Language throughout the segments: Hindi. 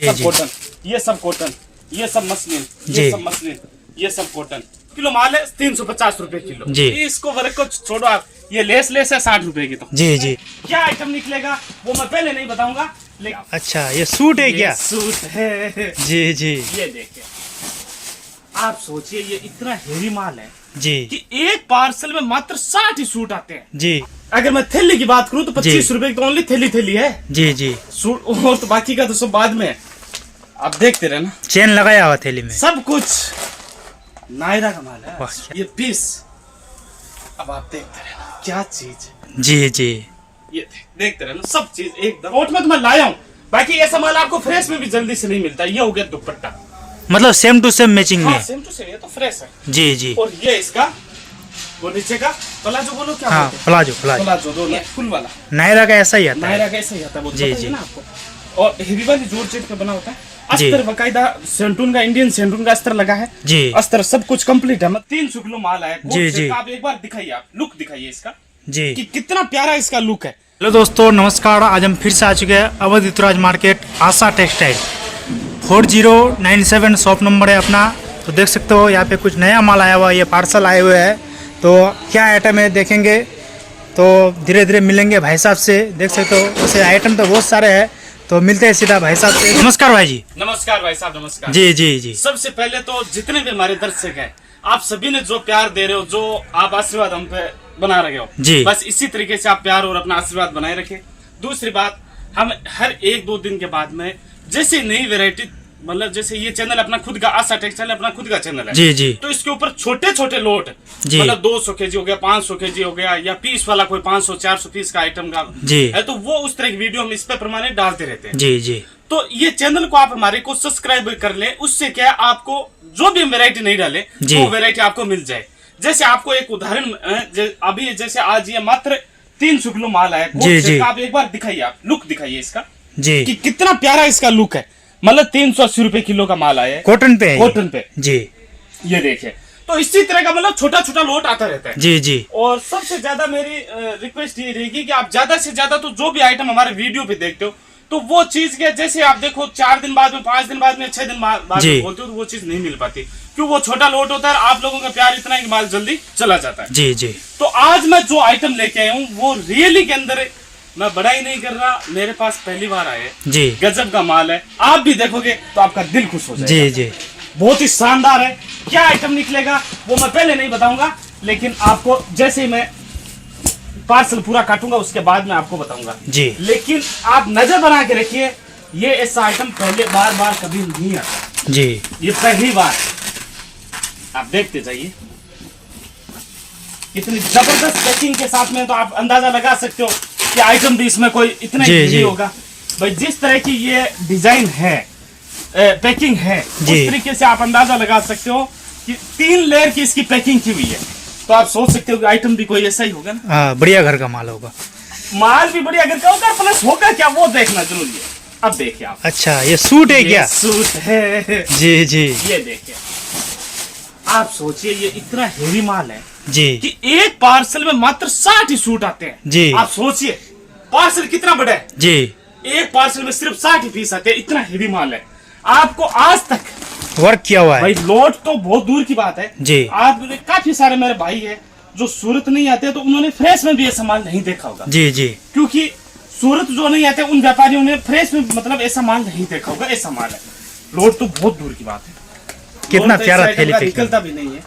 सब कॉटन, ये सब कॉटन, ये सब मसलिन, ये सब मसलिन, ये सब कॉटन। किलो माल है 350 रुपए किलो जी। इसको वर्क को छोड़ो आप, ये लेस है 60 रुपए की। तो जी जी क्या आइटम निकलेगा वो मैं पहले नहीं बताऊंगा। अच्छा ये सूट है क्या? सूट है जी जी। ये देखिए, आप सोचिए ये इतना हेवी माल है जी कि एक पार्सल में मात्र 60 ही सूट आते हैं जी। अगर मैं थैली की बात करूं तो 25 रुपए की तो ओनली थैली है जी जी। सूट और तो बाकी का तो सब बाद में। आप देखते रहे ना, चेन लगाया हुआ थैली में, सब कुछ नायरा का माल है। ये पीस अब आप देखते रहे ना, क्या चीज। जी जी। ये देखते रहे ना, सब चीज एकदम कोट में तो मैं लाया हूँ। बाकी ऐसा माल आपको फ्रेश में भी जल्दी से नहीं मिलता। ये हो गया दुपट्टा, मतलब सेम टू सेम मैचिंग में। सेम टू सेम, ये तो फ्रेश है जी जी। और ये इसका वो नीचे का प्लाजो बोलो क्या? हाँ प्लाजो दोनों फुल वाला नायरा का ऐसा ही आता है। नायरा का ऐसा ही आता है वो जी जी ना आपको। और हेवी वाली जोड़ चेट पे बना होता है। अस्तर बकायदा सेंटून का, इंडियन सेंटून का अस्तर लगा है जी। अस्तर सब कुछ कंप्लीट है। 300 किलो माल है जी जी। आप एक बार दिखाइए, आप लुक दिखाइए इसका जी कि कितना प्यारा इसका लुक है। हेलो दोस्तों नमस्कार, आज हम फिर से आ चुके हैं अवध इतराज मार्केट आशा टेक्सटाइल 4097 शॉप नंबर है अपना। तो देख सकते हो यहाँ पे कुछ नया माल आया हुआ है, ये पार्सल आए हुए हैं। तो क्या आइटम है देखेंगे तो धीरे धीरे मिलेंगे भाई साहब से। देख सकते हो वैसे आइटम तो बहुत सारे हैं, तो मिलते हैं सीधा भाई साहब से। नमस्कार भाई जी। नमस्कार भाई साहब, नमस्कार जी जी जी। सबसे पहले तो जितने भी हमारे दर्शक हैं, आप सभी ने जो प्यार दे रहे हो, जो आप आशीर्वाद हम पे बना रहे हो जी, बस इसी तरीके से आप प्यार और अपना आशीर्वाद बनाए रखें। दूसरी बात, हम हर 1-2 दिन के बाद में जैसे नई वेरायटी, मतलब जैसे ये चैनल अपना खुद का आशा टेक्सटाइल अपना खुद का चैनल है जी जी, तो इसके ऊपर छोटे छोटे लोट, मतलब 200 केजी हो गया, 500 केजी हो गया, या पीस वाला कोई 500-400 पीस का आइटम का जी है, तो वो उस तरह की वीडियो हम इस पे प्रमाणे डालते रहते हैं जी जी। तो ये चैनल को आप हमारे को सब्सक्राइब कर ले, उससे क्या है आपको जो भी वेरायटी नहीं डाले वो वेरायटी आपको मिल जाए। जैसे आपको एक उदाहरण, अभी जैसे आज ये मात्र 300 किलो माल है जी जी। आप एक बार दिखाइए, आप लुक दिखाइए इसका जी कि कितना प्यारा इसका लुक है। मतलब 380 रुपए किलो का माल आया है, कॉटन पे जी। ये देखिए, तो इसी तरह का मतलब छोटा छोटा लोट आता रहता है जी जी। और सबसे ज्यादा मेरी रिक्वेस्ट ये रहेगी कि आप ज्यादा से ज्यादा तो जो भी आइटम हमारे वीडियो पे देखते हो, तो वो चीज के जैसे आप देखो 4 दिन बाद में, 5 दिन बाद में, 6 दिन बाद में बोलते हो, तो वो चीज नहीं मिल पाती क्यों? वो छोटा लोट होता है। आप लोगों का प्यार इतना है कि माल जल्दी चला जाता है जी जी। तो आज मैं जो आइटम लेके आया हूँ वो रियली के अंदर, मैं बड़ा ही नहीं कर रहा, मेरे पास पहली बार आए जी, गजब का माल है। आप भी देखोगे तो आपका दिल खुश हो जाएगा जी जी। बहुत ही शानदार है। क्या आइटम निकलेगा वो मैं पहले नहीं बताऊंगा, लेकिन आपको जैसे ही मैं पार्सल पूरा काटूंगा उसके बाद मैं आपको बताऊंगा जी। लेकिन आप नजर बना के रखिए, ये ऐसा आइटम पहले बार कभी नहीं आता जी, ये पहली बार। आप देखते जाइए इतनी जबरदस्त पैकिंग के साथ में, तो आप अंदाजा लगा सकते हो कि आइटम भी इसमें कोई इतना ही होगा भाई। जिस तरह की ये डिजाइन है, पैकिंग है, उस तरीके से आप अंदाजा लगा सकते हो कि 3 लेयर की इसकी पैकिंग की हुई है। तो आप सोच सकते हो कि आइटम भी कोई ऐसा ही होगा ना। बढ़िया घर का माल होगा, माल भी बढ़िया घर का होगा, प्लस होगा क्या वो देखना जरूरी है। अब देखिए आप, अच्छा ये सूट है क्या? सूट है जी जी। ये देखिए, आप सोचिए ये इतना हेवी माल है जी कि एक पार्सल में मात्र 60 ही सूट आते हैं जी। आप सोचिए पार्सल कितना बड़ा है जी, एक पार्सल में सिर्फ 60 पीस आते हैं, इतना हेवी माल है। आपको आज तक वर्क किया हुआ है भाई, लोड तो बहुत दूर की बात है जी। आप काफी सारे मेरे भाई है जो सूरत नहीं आते, तो उन्होंने फ्रेश में भी ऐसा माल नहीं देखा होगा जी जी, क्योंकि सूरत जो नहीं आते उन व्यापारियों ने फ्रेश में मतलब ऐसा माल नहीं देखा होगा। ऐसा माल है, लोड तो बहुत दूर की बात है। कितना प्यारा थैली निकलता भी नहीं है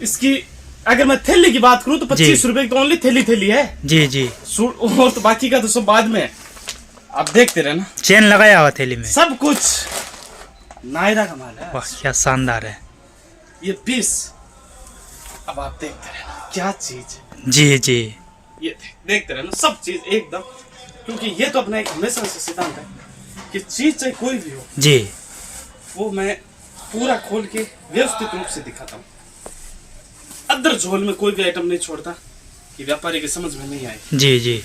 इसकी। अगर मैं थैली की बात करूं तो 25 रुपए की तो ओनली थैली है जी जी। और तो बाकी का तो सब बाद में। आप देखते रहे ना, चेन लगाया हुआ थैली में, सब कुछ नायरा का माल है। वाह क्या शानदार है ये पीस। अब आप देखते रहे ना, क्या चीज जी जी। ये देखते रहे ना, सब चीज एकदम, क्योंकि ये तो अपना एक हमेशा से सिद्धांत है कि चीज चाहे कोई भी हो जी, वो मैं पूरा खोल के व्यवस्थित रूप से दिखाता हूँ। अदर झोल में कोई भी आइटम नहीं छोड़ता कि व्यापारी के समझ में नहीं आए जी जी।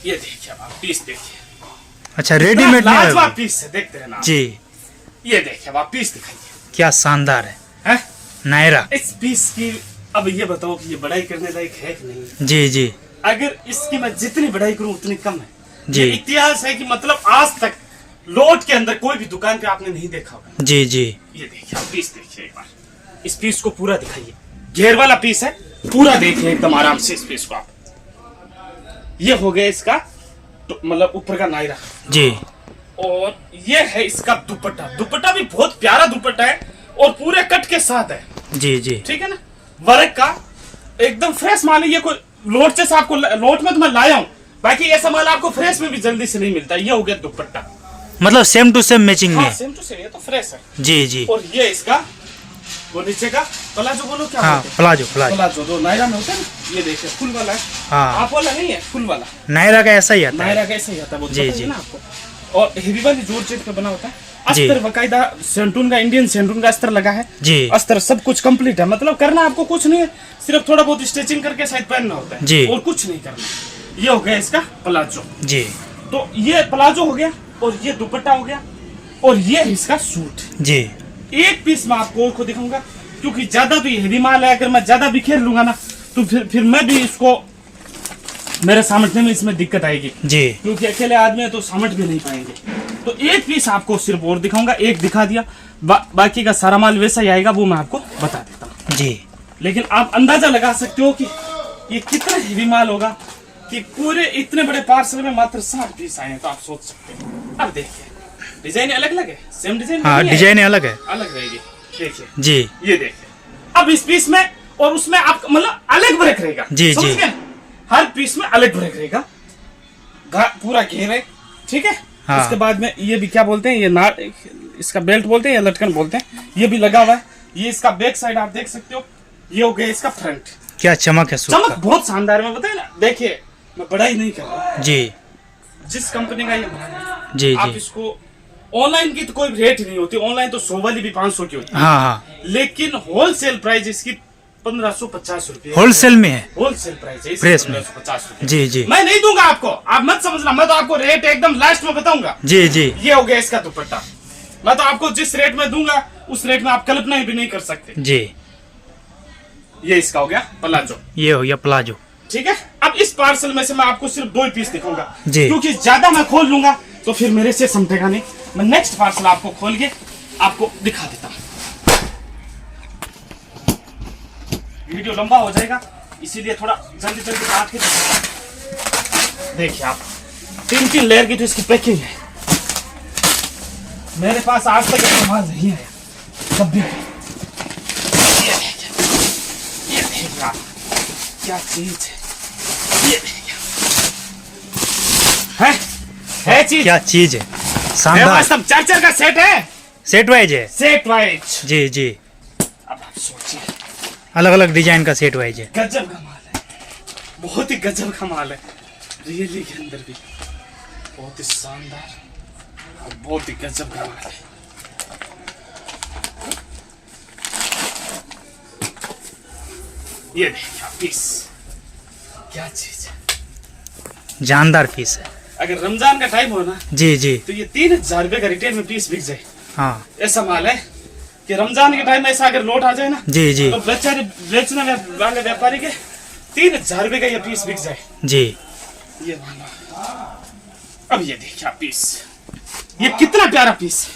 ये देखिए आप पीस देखिए, अच्छा रेडीमेड लाजवाब पीस है, देखते हैं ना जी। ये देखिए आप पीस दिखाइए, क्या शानदार है नायरा। इस पीस की अब ये बताओ कि ये बढ़ाई करने लायक है कि नहीं जी जी। अगर इसकी मैं जितनी बढ़ाई करूं उतनी कम है जी। ये इतिहास है कि मतलब आज तक लोट के अंदर कोई भी दुकान पे आपने नहीं देखा होगा। जी जी। ये देखिए आप पीस देखिए एक बार, इस पीस को पूरा दिखाइए, घेर वाला पीस है, पूरा देखिए एकदम आराम से इस पीस को आप। ये हो गया इसका तो मतलब ऊपर का नायरा जी, और ये है इसका दुपट्टा। दुपट्टा भी बहुत प्यारा दुपट्टा है और पूरे कट के साथ है। जी जी, ठीक है ना, वर्क का एकदम फ्रेश माल है। ये कोई लोट से आपको लोट में तो मैं लाया हूँ, बाकी ऐसा माल आपको फ्रेश में भी जल्दी से नहीं मिलता। ये हो गया दुपट्टा, मतलब सेम टू सेम मैचिंग में। हाँ, सेम टू सेम, ये तो फ्रेश है। जी जी। और ये इसका वो नीचे का प्लाजो बोलो क्या हाँ, बोलते हैं? Palazzo palazzo. प्लाजो जो नायरा में होता है ना, ये देखिए फुल वाला है। हाँ, आप वाला नहीं है, फुल वाला नायरा का ऐसा ही आता है। नायरा कैसे ही आता है वो, जी, पता जी। है ना आपको। और हेवी वाली जॉर्जेट पे बना होता है, जी। अस्तर बकायदा सेंटून का, इंडियन सेंटून का अस्तर लगा है जी। अस्तर सब कुछ कंप्लीट है। मतलब करना आपको कुछ नहीं है, सिर्फ थोड़ा बहुत स्टिचिंग करके शायद पहनना होता है जी। और कुछ नहीं करना। ये हो गया इसका प्लाजो। जी तो ये प्लाजो हो गया और ये दुपट्टा हो गया और ये इसका सूट। जी। एक पीस मैं आपको और दिखाऊंगा क्योंकि ज्यादा तो ये हेवी माल है, अगर मैं ज्यादा बिखेर लूंगा ना तो फिर मैं भी इसको मेरे समझने में इसमें दिक्कत आएगी जी, क्योंकि अकेले आदमी है तो समझ भी नहीं पाएंगे। तो एक पीस आपको सिर्फ और दिखाऊंगा, एक दिखा दिया, बाकी का सारा माल वैसा ही आएगा, वो मैं आपको बता देता हूँ। जी। लेकिन आप अंदाजा लगा सकते हो कि ये कितना हेवी माल होगा कि पूरे इतने बड़े पार्सल में मात्र 60 पीस आए हैं, तो आप सोच सकते हो। अब देखिए डिजाइन अलग अलग है, सेम डिजाइन हाँ, डिजाइन अलग है, अलग रहेगी। देखिए जी। ये देखिए अब इस पीस में और उसमें आप मतलब अलग ब्रेक रहेगा। जी, समझ जी। गए? हर पीस में अलग ब्रेक रहेगा, पूरा घेर है। ठीक है, हाँ। उसके बाद में ये भी क्या बोलते हैं, ये इसका बेल्ट बोलते हैं या लटकन बोलते हैं, ये भी लगा हुआ है। ये इसका बैक साइड आप देख सकते हो। ये हो गया इसका फ्रंट। क्या चमक है सूट चमक का। बहुत शानदार है, बताए ना। देखिए मैं बड़ा ही नहीं कर रहा, जी जिस कंपनी का ये ब्रांड है जी आप जी। इसको, ऑनलाइन की तो कोई रेट ही नहीं होती, ऑनलाइन तो 100 वाली भी 500 की होती है, हाँ हाँ, लेकिन होलसेल प्राइस इसकी 1550 रुपए होलसेल में है। होलसेल प्राइस है प्रेस में 1550 रुपए। जी जी मैं नहीं दूंगा आपको, आप मत समझना, मैं तो आपको रेट एकदम लास्ट में बताऊंगा। जी जी। ये हो गया इसका दुपट्टा। मैं तो आपको जिस रेट में दूंगा उस रेट में आप कल्पना भी नहीं कर सकते। जी। ये इसका हो गया प्लाजो। ये हो गया प्लाजो। ठीक है, अब इस पार्सल में से मैं आपको सिर्फ 2 ही पीस दिखाऊंगा जी। क्योंकि ज्यादा मैं खोल लूंगा तो फिर मेरे से समझेगा नहीं। मैं नेक्स्ट पार्सल आपको खोल के आपको दिखा देता हूँ। वीडियो लंबा हो जाएगा इसीलिए थोड़ा जल्दी जल्दी काट के देखिए आप 3-3 लेयर की तो इसकी पैकिंग है। मेरे पास आज तक ऐसा माल नहीं है कभी। ये देखिए आप, क्या चीज है, ये देखिए है चीज, क्या चीज है, मेरे शानदार। पास सब 4-4 का सेट है, सेट वाइज है। Set wise. जी जी, अब आप सोचिए, अलग अलग डिजाइन का सेट वाइज है। गजब का माल है, बहुत ही गजब का माल है। रियली के अंदर भी बहुत ही शानदार और बहुत ही गजब का माल है। ये देखिए आप पीस, क्या चीज है, जानदार पीस है। अगर रमजान का टाइम हो ना जी जी। तो ये 3000 रुपए का रिटेल में पीस बिक जाए। हाँ ऐसा माल है कि रमजान के टाइम में ऐसा अगर लोट आ जाए ना जी जी तो बेचने वाले व्यापारी के 3000 रुपए का ये पीस बिक जाए। जी। ये मानो, अब ये देखिए आप पीस, ये कितना प्यारा पीस है,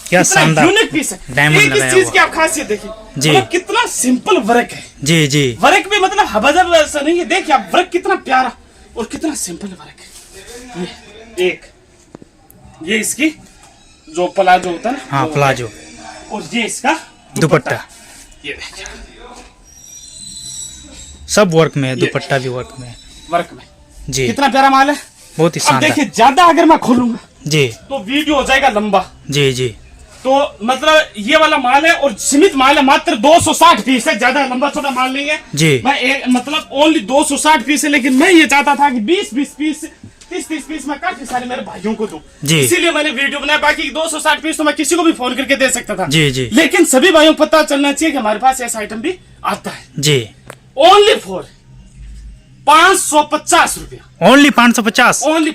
क्या कितना शानदार यूनिक पीस है। डायमंड एक इस लगाया चीज हुआ। की आप खासियत देखिए, जी। मतलब कितना सिंपल वर्क है। जी जी। वर्क भी मतलब हबजब ऐसा नहीं है। देखिए आप वर्क कितना प्यारा और कितना सिंपल वर्क है। ये इसकी जो प्लाजो होता है ना, हाँ वो प्लाजो। है। और ये इसका दुपट्टा। ये देखिए सब वर्क में है, ये। दुपट्टा भी वर्क में है। वर्क में जी, कितना प्यारा माल है। बहुत ही अब शानदार। देखिए ज्यादा अगर मैं खोलूंगा जी तो वीडियो हो जाएगा लंबा। जी जी। तो मतलब ये वाला माल है और सीमित माल है, मात्र 260 पीस है, ज्यादा लंबा छोटा माल नहीं है जी। मैं मतलब ओनली 260 पीस है, लेकिन मैं ये चाहता था कि 20-20 पीस 30-30 पीस मैं काफी सारे मेरे भाइयों को दूं, जी। इसीलिए मैंने वीडियो बनाया। बाकी 260 पीस तो मैं किसी को भी फोन करके दे सकता था। जी जी लेकिन सभी भाइयों को पता चलना चाहिए कि हमारे पास ऐसा आइटम भी आता है। जी। ओनली फॉर 550 रुपया, ओनली 550। ओनली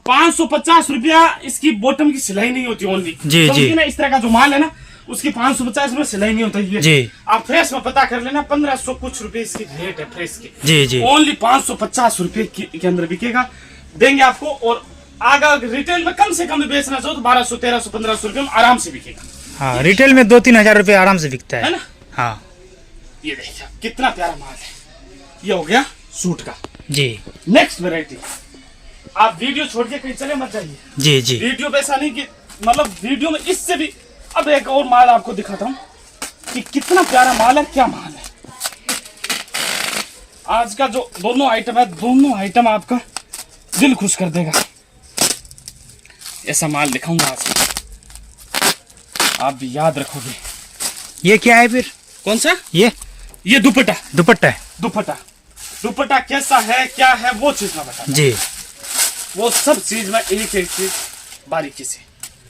550 रुपया। इसकी बॉटम की सिलाई नहीं होती ओनली। जी, जी। ना इस तरह का जो माल है ना उसकी 550 रुपए सिलाई नहीं होता ये। जी। आप फ्रेश में पता कर लेना, 1500 कुछ रुपए इसकी रेट है फ्रेश की। जी जी। ओनली 550 रुपए के अंदर बिकेगा, देंगे आपको। और अगर रिटेल में कम से कम भी बेचना चाहो तो 1200, 1300, 1500 रुपये में आराम से बिकेगा। हाँ, रिटेल में 2-3 हजार रुपये आराम से बिकता है ना। हाँ, ये देखिए कितना प्यारा माल है। ये हो गया सूट का जी। Next variety. आप वीडियो छोड़ के कहीं चले मत जाइए। जी जी। वीडियो पे ऐसा नहीं कि मतलब वीडियो में इससे भी। अब एक और माल आपको दिखाता हूँ कि कितना प्यारा माल है, क्या माल है। आज का जो दोनों आइटम है, दोनों आइटम आपका दिल खुश कर देगा। ऐसा माल दिखाऊंगा आज, आप भी याद रखोगे। ये क्या है फिर? कौन सा? ये दुपट्टा। दुपट्टा है। दुपट्टा कैसा है, क्या है, वो चीज मैं बता जी। वो सब चीज में एक चीज बारीकी से।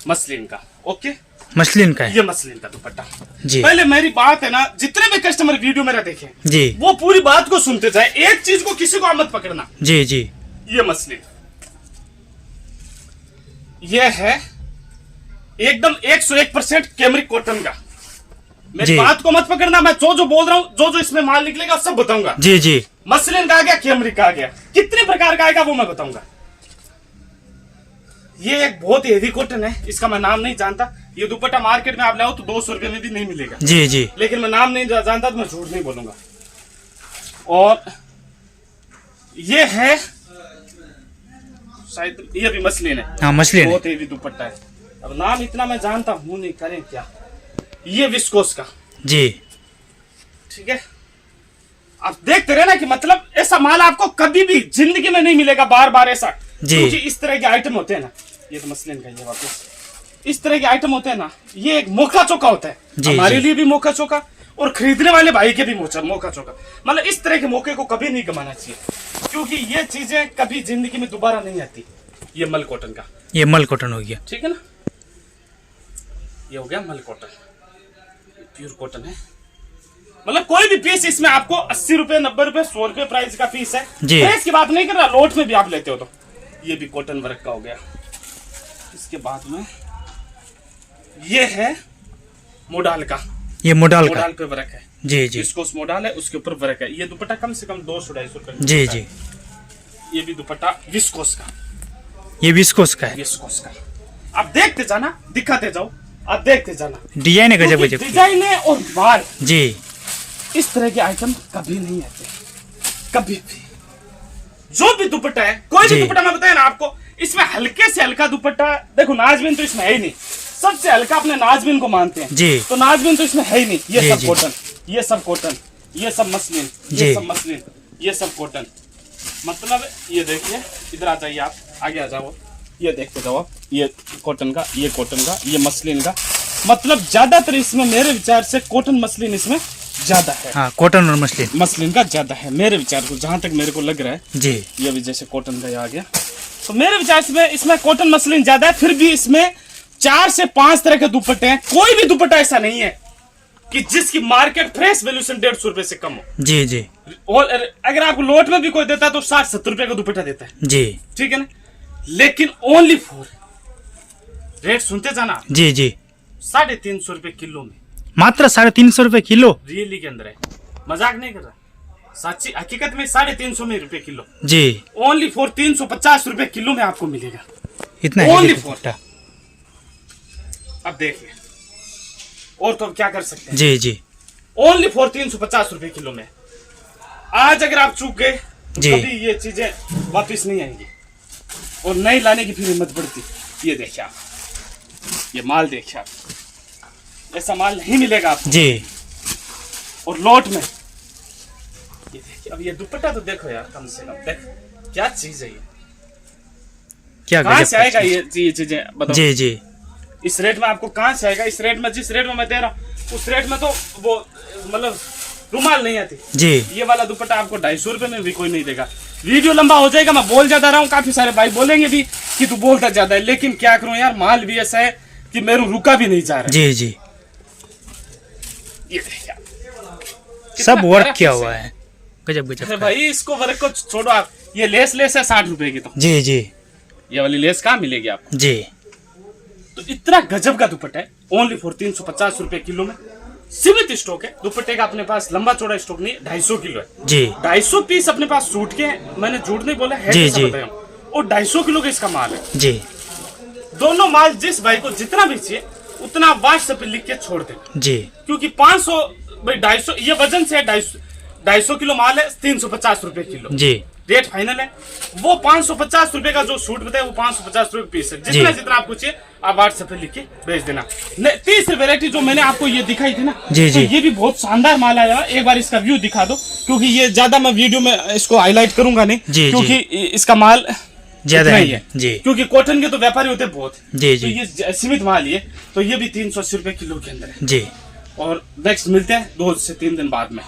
मसलिन का, ओके, मसलिन का है। ये मसलिन का दुपट्टा जी। पहले मेरी बात है ना, जितने भी कस्टमर वीडियो मेरा देखे जी, वो पूरी बात को सुनते जाए, एक चीज को किसी को आप मत पकड़ना। जी जी। ये मसलिन, ये है एकदम 101% कैमरिक कॉटन का। मेरी बात को मत पकड़ना, मैं जो बोल रहा हूँ, जो इसमें माल निकलेगा सब बताऊंगा। जी जी। मसलिन का आ गया, कैमरिक का आ गया, कितने प्रकार का आएगा वो मैं बताऊंगा। ये एक बहुत ही हेवी कॉटन है, इसका मैं नाम नहीं जानता। ये दुपट्टा मार्केट में आप लाओ तो 200 रुपये में भी नहीं मिलेगा। जी जी। लेकिन मैं नाम नहीं जानता तो मैं झूठ नहीं बोलूंगा। और ये है शायद, ये भी मसलिन है। हाँ, मसलिन बहुत हेवी दुपट्टा है। अब नाम इतना मैं जानता हूँ नहीं, करें क्या। ये विस्कोस का जी। ठीक है, आप देखते रहे ना कि मतलब ऐसा माल आपको कभी भी जिंदगी में नहीं मिलेगा बार बार ऐसा। क्योंकि इस तरह के आइटम होते हैं ना, ये तो मसलिन का, ये वापस इस तरह के आइटम होते हैं ना, ये एक मौका चौका होता है। हमारे लिए भी मौका चौका और खरीदने वाले भाई के भी मौका चौका। मतलब इस तरह के मौके को कभी नहीं गंवाना चाहिए, क्योंकि ये चीजें कभी जिंदगी में दोबारा नहीं आती। ये मल कॉटन का, ये मल कॉटन हो गया, ठीक है ना। ये हो गया मल कॉटन, प्योर कॉटन है। मतलब कोई भी पीस इसमें आपको 80 रुपए, 90 रुपए, 100 रुपए प्राइस का पीस है। प्राइस की बात नहीं कर रहा, लोट में भी आप लेते हो तो। ये भी कॉटन वर्क का हो गया। इसके बाद में ये है मोडाल का, ये मोडाल पे वर्क है। जी जी। इसको मोडाल है, उसके ऊपर वर्क है। ये दुपट्टा कम से कम 200-250 रुपए। जी जी। ये भी दुपट्टा विस्कोस का, ये विस्कोस का है। विस्कोस का। आप देखते जाना, दिखाते जाओ, आप देखते जाना। डिजाइन है गजब गजब, डिजाइन है और माल जी। इस तरह के आइटम कभी नहीं आते, कभी भी। जो भी दुपट्टा है, कोई भी दुपट्टा मैं बताया ना आपको, इसमें हल्के से हल्का दुपट्टा। देखो नाजबिन तो इसमें है ही नहीं, सबसे हल्का अपने नाजबिन को मानते हैं जी। तो नाजबिन तो इसमें है ही नहीं। ये सब कॉटन, ये सब कॉटन, ये सब मसलिन, ये सब मसलिन, ये सब कॉटन। मतलब ये देखिए, इधर आ जाइए आप, आगे आ जाओ, ये देखते जाओ आप। ये कॉटन का, ये कॉटन का, ये मसलिन का। मतलब ज्यादातर इसमें मेरे विचार से कॉटन मसलिन इसमें ज्यादा है। हाँ, कॉटन और मसलिन का ज्यादा है मेरे विचार को, जहां तक मेरे को लग रहा है जी। ये भी जैसे कॉटन का आ गया, तो मेरे विचार से इसमें कॉटन मसलिन ज्यादा है। फिर भी इसमें 4 से 5 तरह के दुपट्टे हैं। कोई भी दुपट्टा ऐसा नहीं है कि जिसकी मार्केट फ्रेश वैल्यूएशन 150 रुपए से कम हो। जी जी। और अगर आपको लोट में भी कोई देता है तो 60-70 रुपए का दुपट्टा देता है जी, ठीक है ना। लेकिन ओनली फॉर रेट सुनते जाना जी जी, 350 रुपए किलो में, मात्र 350 रुपए किलो। रियली के अंदर है, मजाक नहीं कर रहा, सच्ची हकीकत में 350 में रुपए किलो जी। ओनली फॉर 350 रुपए किलो में आपको मिलेगा, इतना ओनली फॉर। अब देखिए और तो क्या कर सकते हैं जी जी। ओनली फॉर 350 रुपए किलो में। आज अगर आप चूक गए तो कभी ये चीजें वापस नहीं आएंगी और नहीं लाने की फिर हिम्मत बढ़ती। ये देखिए आप, ये माल देखिए आप, ऐसा माल नहीं मिलेगा आपको जी। और लोट में ये देखिए। अब ये दुपट्टा तो देखो यार, कम से कम देख क्या चीज है ये, क्या कहां से आएगा ये चीजें बताओ जी जी। इस रेट में आपको कहां से आएगा? इस रेट में, जिस रेट में मैं दे रहा हूँ उस रेट में तो वो मतलब रुमाल नहीं आती जी। ये वाला दुपट्टा आपको 250 रुपए में भी कोई नहीं देगा। वीडियो लंबा हो जाएगा, मैं बोल ज्यादा रहा हूँ, काफी सारे भाई बोलेंगे भी कि तू बोलता ज्यादा है, लेकिन क्या करूं यार, माल भी ऐसा है कि मेरे रुका भी नहीं जा रहा जी जी। ये देखिए सब वर्क किया हुआ है, गजब गजब। भाई इसको वर्क को छोड़ो आप, ये लेस है 60 रुपए की तो जी जी। ये वाली लेस कहाँ मिलेगी आपको जी। तो इतना गजब का दुपट्टा है, ओनली फॉर 350 रुपए किलो में। सीमित स्टॉक है दुपट्टे का अपने पास, लंबा चौड़ा स्टॉक नहीं है, 250 किलो है जी। 250 पीस अपने पास सूट के हैं, मैंने झूठ नहीं बोला है जी जी। और 250 किलो का इसका माल है जी दोनों माल जिस भाई को जितना भी चाहिए उतना व्हाट्सएप पे लिख के छोड़ दे जी क्योंकि 500 भाई 250 ये वजन से 250 किलो माल है 350 रुपए किलो जी रेट फाइनल है वो 550 रुपए का जो सूट बताया वो 550 रुपए पीस है जितना जितना आपको चाहिए आप व्हाट्सएप पे लिख के भेज देना। तीसरी वेरायटी जो मैंने आपको ये दिखाई थी ना जी जी तो ये भी बहुत शानदार माल आया एक बार इसका व्यू दिखा दो क्योंकि ये ज्यादा मैं वीडियो में इसको हाईलाइट करूंगा नहीं जी, क्योंकि इसका माल ज्यादा ही है जी क्योंकि कॉटन के तो व्यापारी होते बहुत जी जी तो ये सीमित माल ही है तो ये भी 380 रुपए किलो के अंदर है जी और नेक्स्ट मिलते हैं 2 से 3 दिन बाद में।